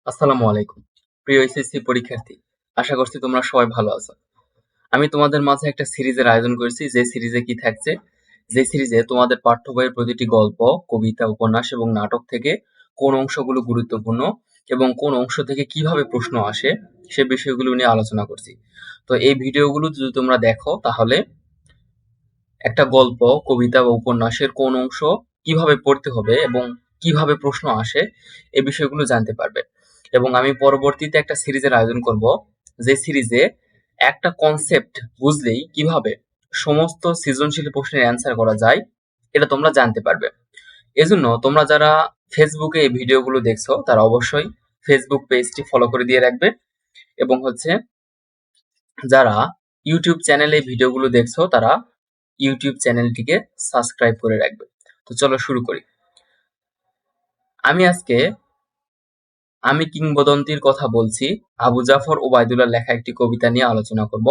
আসসালামু আলাইকুম। প্রিয় এসএসসি পরীক্ষার্থী, আশা করছি তোমরা সবাই ভালো আছো। আমি তোমাদের মাঝে একটা সিরিজের আয়োজন করেছি, যে সিরিজে কি থাকছে, যে সিরিজে তোমাদের পাঠ্য বইয়ের প্রতিটি গল্প, কবিতা, উপন্যাস এবং নাটক থেকে কোন অংশগুলো গুরুত্বপূর্ণ এবং কোন অংশ থেকে কিভাবে প্রশ্ন আসে সে বিষয়গুলো নিয়ে আলোচনা করছি। তো এই ভিডিওগুলো যদি তোমরা দেখো তাহলে একটা গল্প, কবিতা বা উপন্যাসের কোন অংশ কিভাবে পড়তে হবে এবং কিভাবে প্রশ্ন আসে এই বিষয়গুলো জানতে পারবে। এবং আমি পরবর্তীতে একটা সিরিজের আয়োজন করব, যে সিরিজে একটা কনসেপ্ট বুঝলেই কিভাবে সমস্ত সৃজনশীল প্রশ্নের অ্যান্সার করা যায় এটা তোমরা জানতে পারবে। এজন্য তোমরা যারা ফেসবুকে এই ভিডিওগুলো দেখছো তারা অবশ্যই ফেসবুক পেজটি ফলো করে দিয়ে রাখবে, এবং যারা ইউটিউব চ্যানেলে ভিডিওগুলো দেখছো তারা ইউটিউব চ্যানেলটিকে সাবস্ক্রাইব করে রাখবে। তো চলো শুরু করি। আজকে আমি কিংবদন্তির কথা বলছি আবু জাফর ওবায়দুল্লাহ লেখা একটি কবিতা নিয়ে আলোচনা করব।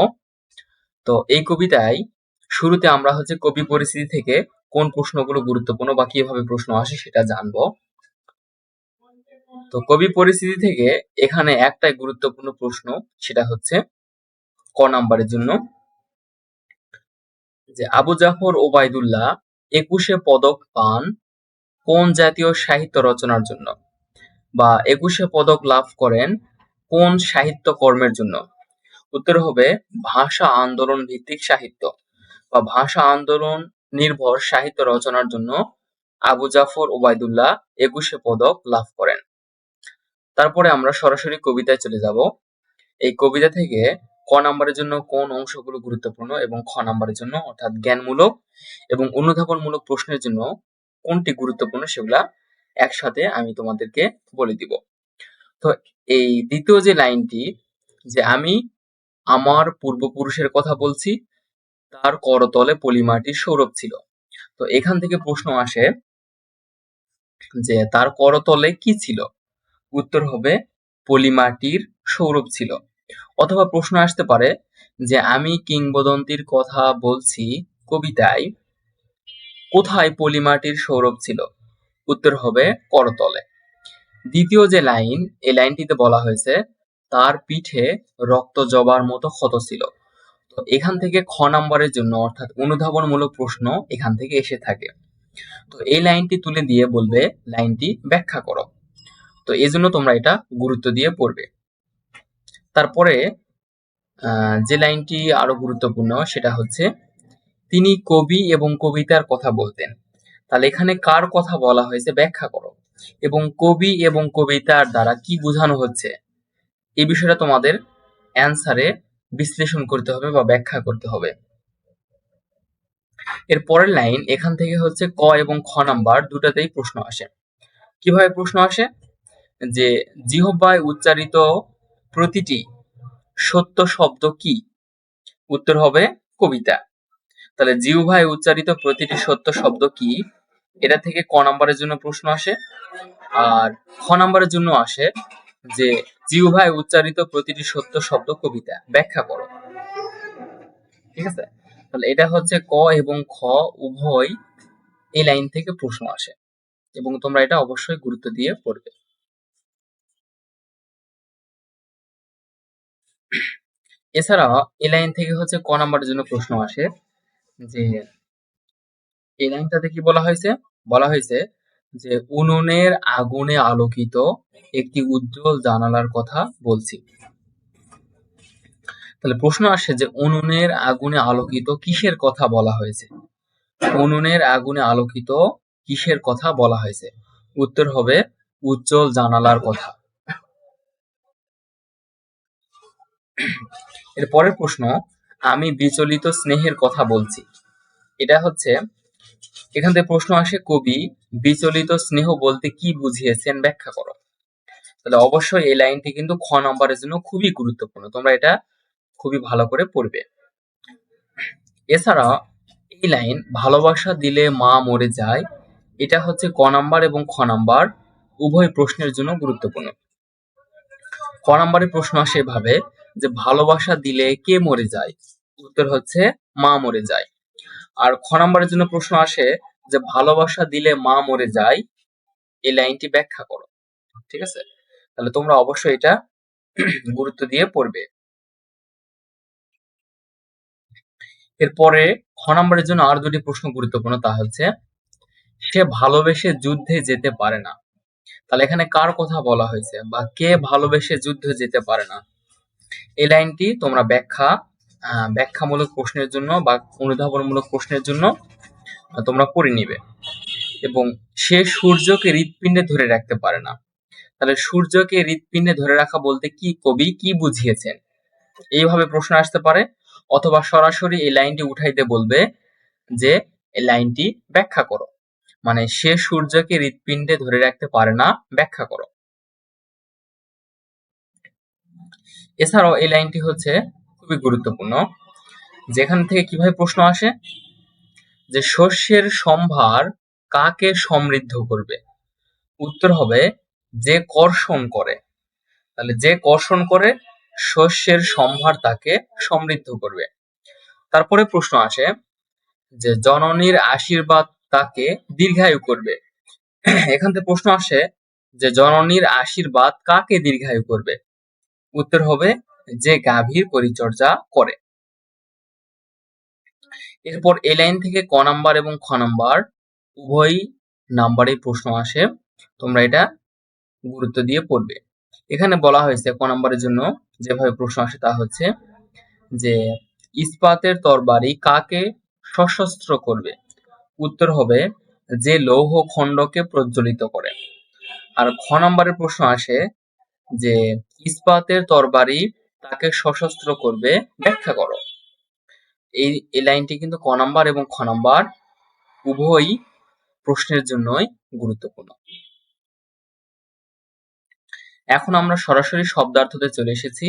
তো এই কবিতায় শুরুতে আমরা কবি পরিস্থিতি থেকে কোন প্রশ্নগুলো গুরুত্বপূর্ণ বা কিভাবে প্রশ্ন আসে সেটা জানবো। তো কবি পরিস্থিতি থেকে এখানে একটাই গুরুত্বপূর্ণ প্রশ্ন, সেটা হচ্ছে ক নাম্বারের জন্য, যে আবু জাফর ওবায়দুল্লাহ ২১ পদক পান কোন জাতীয় সাহিত্য রচনার জন্য, বা ২১ পদক লাভ করেন কোন সাহিত্য কর্মের জন্য। উত্তর হবে ভাষা আন্দোলন ভিত্তিক সাহিত্য বা ভাষা আন্দোলন নির্ভর সাহিত্য রচনার জন্য আবু জাফর ওবায়দুল্লাহ ২১ পদক লাভ করেন। তারপরে আমরা সরাসরি কবিতায় চলে যাব। এই কবিতা থেকে ক নাম্বারের জন্য কোন অংশগুলো গুরুত্বপূর্ণ এবং খ নাম্বারের জন্য অর্থাৎ জ্ঞানমূলক এবং অনুধাবনমূলক প্রশ্নের জন্য কোনটি গুরুত্বপূর্ণ সেগুলা একসাথে আমি তোমাদেরকে বলে দিব। তো এই দ্বিতীয় যে লাইনটি, যে আমি আমার পূর্বপুরুষের কথা বলছি, তার করতলে পলিমাটির সৌরভ ছিল। তো এখান থেকে প্রশ্ন আসে যে তার করতলে কি ছিল। উত্তর হবে পলিমাটির সৌরভ ছিল। অথবা প্রশ্ন আসতে পারে যে আমি কিংবদন্তির কথা বলছি কবিতায় কোথায় পলিমাটির সৌরভ ছিল। উত্তর হবে করতলে। দ্বিতীয় যে লাইন, এই লাইনটিতে বলা হয়েছে তার পিঠে রক্ত জবার মতো ক্ষত ছিল। তো এখান থেকে খ নাম্বারের জন্য অর্থাৎ অনুধাবনমূলক প্রশ্ন এখান থেকে এসে থাকে। তো এই লাইনটি তুলে দিয়ে বলবে লাইনটি ব্যাখ্যা করো। তো এই জন্য তোমরা এটা গুরুত্ব দিয়ে পড়বে। তারপরে যে লাইনটি আরো গুরুত্বপূর্ণ সেটা হচ্ছে তিনি কবি এবং কবিতার কথা বলতেন। তাহলে এখানে কার কথা বলা হয়েছে ব্যাখ্যা করো, এবং কবি এবং কবিতার দ্বারা কি বোঝানো হচ্ছে এই বিষয়টা তোমাদের অ্যান্সারে বিশ্লেষণ করতে হবে বা ব্যাখ্যা করতে হবে। এর পরের লাইন, এখান থেকে ক এবং খ নাম্বার দুটাতেই প্রশ্ন আসে। কিভাবে প্রশ্ন আসে, যে জিহ্বায় উচ্চারিত প্রতিটি সত্য শব্দ কি। উত্তর হবে কবিতা। তাহলে জিহ্বায় উচ্চারিত প্রতিটি সত্য শব্দ কি, এটা থেকে ক নাম্বারের জন্য প্রশ্ন আসে। আর খ নাম্বারের জন্য আসে যে জিহ্বায় উচ্চারিত প্রতিটি সত্য শব্দ কবিতা, ব্যাখ্যা করো। ঠিক আছে, তাহলে এটা ক এবং খ উভয় এই লাইন থেকে প্রশ্ন আসে, এবং তোমরা এটা অবশ্যই গুরুত্ব দিয়ে পড়বে। এছাড়া এই লাইন থেকে ক নাম্বারের জন্য প্রশ্ন আসে, যে এই লাইনটাতে কি বলা হয়েছে, বলা হয়েছে যে উনুনের আগুনে আলোকিত একটি উজ্জ্বল জানালার কথা বলছি। তাহলে প্রশ্ন আসে যে উনুনের আগুনে আলোকিত কিসের কথা বলা হয়েছে। উনুনের আগুনে আলোকিত কিসের কথা বলা হয়েছে। উত্তর হবে উজ্জ্বল জানালার কথা। এর পরের প্রশ্ন, আমি বিচলিত স্নেহের কথা বলছি। এটা এখান থেকে প্রশ্ন আসে কবি বিচলিত স্নেহ বলতে কি বুঝিয়েছেন, ব্যাখ্যা করো। তাহলে অবশ্যই এই লাইনটি কিন্তু খ নম্বরের জন্য খুবই গুরুত্বপূর্ণ, তোমরা এটা খুবই ভালো করে পড়বে। এছাড়া এই লাইন ভালোবাসা দিলে মা মরে যায়, এটা ক নাম্বার এবং খ নাম্বার উভয় প্রশ্নের জন্য গুরুত্বপূর্ণ। ক নাম্বারের প্রশ্ন আসে এভাবে যে ভালোবাসা দিলে কে মরে যায়। উত্তর মা মরে যায়। আর খ নাম্বারের জন্য প্রশ্ন আসে যে ভালোবাসা দিলে মা মরে যায়, এই লাইনটি ব্যাখ্যা করো। ঠিক আছে, তাহলে তোমরা অবশ্যই এটা গুরুত্ব দিয়ে পড়বে। এরপরে খ নম্বরের জন্য আর দুটি প্রশ্ন গুরুত্বপূর্ণ, তা হচ্ছে সে ভালোবেসে যুদ্ধে যেতে পারে না। তাহলে এখানে কার কথা বলা হয়েছে বা কে ভালোবেসে যুদ্ধে যেতে পারে না? এই লাইনটি তোমরা ব্যাখ্যামূলক প্রশ্নের জন্য বা অনুধাবনমূলক প্রশ্নের জন্য তোমরা পড়ে নিবে। এবং সে সূর্যকে হৃৎপিণ্ডে ধরে রাখতে পারে না। তাহলে সূর্যকে হৃৎপিণ্ডে ধরে রাখা বলতে কি কবি কি বুঝিয়েছেন? এইভাবে প্রশ্ন আসতে পারে, অথবা সরাসরি এই লাইনটি উঠাইতে বলবে যে এই লাইনটি ব্যাখ্যা করো, মানে সে সূর্যকে হৃৎপিণ্ডে ধরে রাখতে পারে না, ব্যাখ্যা করো। এছাড়াও এই লাইনটি হচ্ছে খুবই গুরুত্বপূর্ণ, যেখান থেকে কিভাবে প্রশ্ন আসে যে শস্যের সম্ভার কাকে সমৃদ্ধ করবে? উত্তর হবে যে কর্ষণ করে। তাহলে যে কর্ষণ করে শস্যের সম্ভার তাকে সমৃদ্ধ করবে। তারপরে প্রশ্ন আসে যে জননীর আশীর্বাদ তাকে দীর্ঘায়ু করবে। এখান থেকে প্রশ্ন আসে যে জননীর আশীর্বাদ কাকে দীর্ঘায়ু করবে? উত্তর হবে যে গাভীর পরিচর্যা করে। এরপর এই লাইন থেকে ক নাম্বার এবং খ নাম্বার উভয় নাম্বারে প্রশ্ন আসে, তোমরা এটা গুরুত্ব দিয়ে পড়বে। এখানে বলা হয়েছে ক নাম্বারের জন্য যেভাবে প্রশ্ন আসে তা হচ্ছে যে ইস্পাতের তরবারি কাকে সশস্ত্র করবে? উত্তর হবে যে লৌহ খণ্ডকে প্রজ্বলিত করে। আর খ নাম্বারের প্রশ্ন আসে যে ইস্পাতের তরবারি তাকে সশস্ত্র করবে, ব্যাখ্যা করো। এই লাইনটি কিন্তু ক নাম্বার এবং খ নাম্বার উভয় প্রশ্নের জন্যই গুরুত্বপূর্ণ। এখন আমরা সরাসরি শব্দার্থতে চলে এসেছি।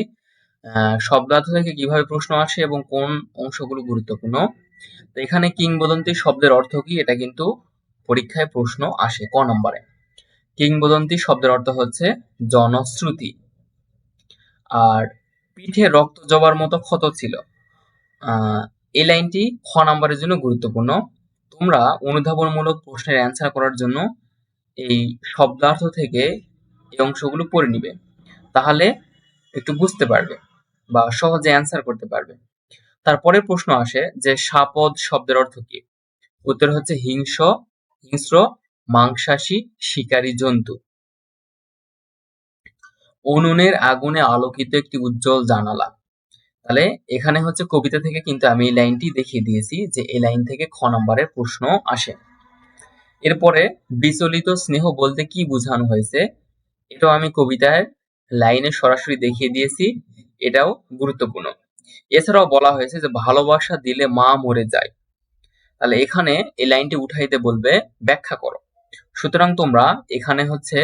শব্দার্থ থেকে কিভাবে প্রশ্ন আসে এবং কোন অংশগুলো গুরুত্বপূর্ণ। তো এখানে কিংবদন্তি শব্দের অর্থ কি, এটা কিন্তু পরীক্ষায় প্রশ্ন আসে ক নম্বরে। কিংবদন্তি শব্দের অর্থ হচ্ছে জনশ্রুতি। আর পিঠে রক্ত জবার মতো ক্ষত ছিল, এই লাইনটি খ নাম্বারের জন্য গুরুত্বপূর্ণ। তোমরা অনুধাবনমূলক প্রশ্নের অ্যান্সার করার জন্য এই শব্দার্থ থেকে এই অংশগুলো পড়ে নিবে, তাহলে একটু বুঝতে পারবে বা সহজে অ্যান্সার করতে পারবে। তারপরে প্রশ্ন আসে যে শাপদ শব্দের অর্থ কি? উত্তর হচ্ছে হিংস্র মাংসাশী শিকারী জন্তু। উনুনের আগুনে আলোকিত একটি উজ্জ্বল জানালা। তাহলে এখানে হচ্ছে কবিতা থেকে কিন্তু আমি এই লাইনটি দেখিয়ে দিয়েছি যে এই লাইন থেকে খ নম্বরের প্রশ্ন আসে। এরপরে বিচলিত স্নেহ বলতে কি বোঝানো হয়েছে, এটাও আমি কবিতার লাইনে সরাসরি দেখিয়ে দিয়েছি, এটাও গুরুত্বপূর্ণ। এছাড়াও বলা হয়েছে যে ভালোবাসা দিলে মা মরে যায়। তাহলে এখানে এই লাইনটি উঠাইতে বলবে, ব্যাখ্যা করো। সুতরাং তোমরা এখানে হচ্ছে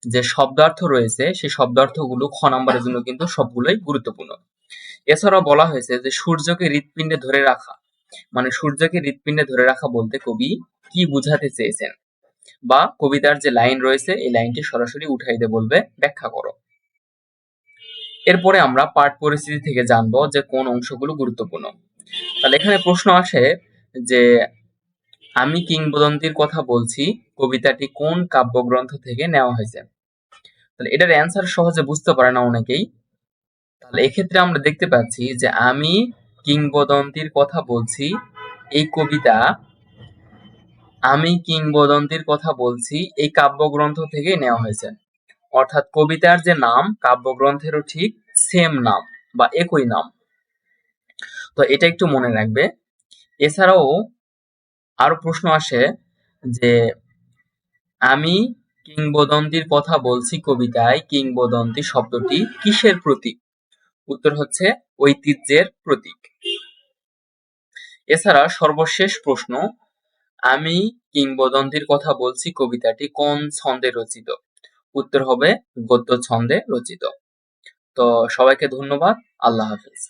যে শব্দার্থ রয়েছে সেই শব্দার্থগুলো খ নাম্বারের জন্য কিন্তু সবগুলোই গুরুত্বপূর্ণ। এছাড়াও বলা হয়েছে যে সূর্যকে হৃৎপিণ্ডে ধরে রাখা, মানে সূর্যকে হৃৎপিণ্ডে ধরে রাখা বলতে কবি কি বুঝাতে চেয়েছেন, বা কবিতার যে লাইন রয়েছে এই লাইনটি সরাসরি উঠাইতে বলবে, ব্যাখ্যা করো। এরপরে আমরা পাঠ পরিস্থিতি থেকে জানবো যে কোন অংশগুলো গুরুত্বপূর্ণ। তাহলে এখানে প্রশ্ন আসে যে আমি কিংবদন্তির কথা বলছি কবিতাটি কোন কাব্যগ্রন্থ থেকে নেওয়া হয়েছে? তাহলে এটার অ্যান্সার সহজে বুঝতে পারে না অনেকেই। তাহলে এক্ষেত্রে আমরা দেখতে পাচ্ছি যে আমি কিংবদন্তির কথা বলছি এই কবিতা, আমি কিংবদন্তির কথা বলছি এই কাব্যগ্রন্থ থেকে নেওয়া হয়েছে। অর্থাৎ কবিতার যে নাম কাব্যগ্রন্থেরও ঠিক সেম নাম বা একই নাম। তো এটা একটু মনে রাখবে। এছাড়াও আরো প্রশ্ন আসে যে আমি কিংবদন্তির কথা বলছি কবিতায় কিংবদন্তি শব্দটি কিসের প্রতীক? উত্তর হচ্ছে ঐতিহ্যের প্রতীক। এছাড়া সর্বশেষ প্রশ্ন, আমি কিংবদন্তির কথা বলছি কবিতাটি কোন ছন্দে রচিত? উত্তর হবে গদ্য ছন্দে রচিত। তো সবাইকে ধন্যবাদ, আল্লাহ হাফেজ।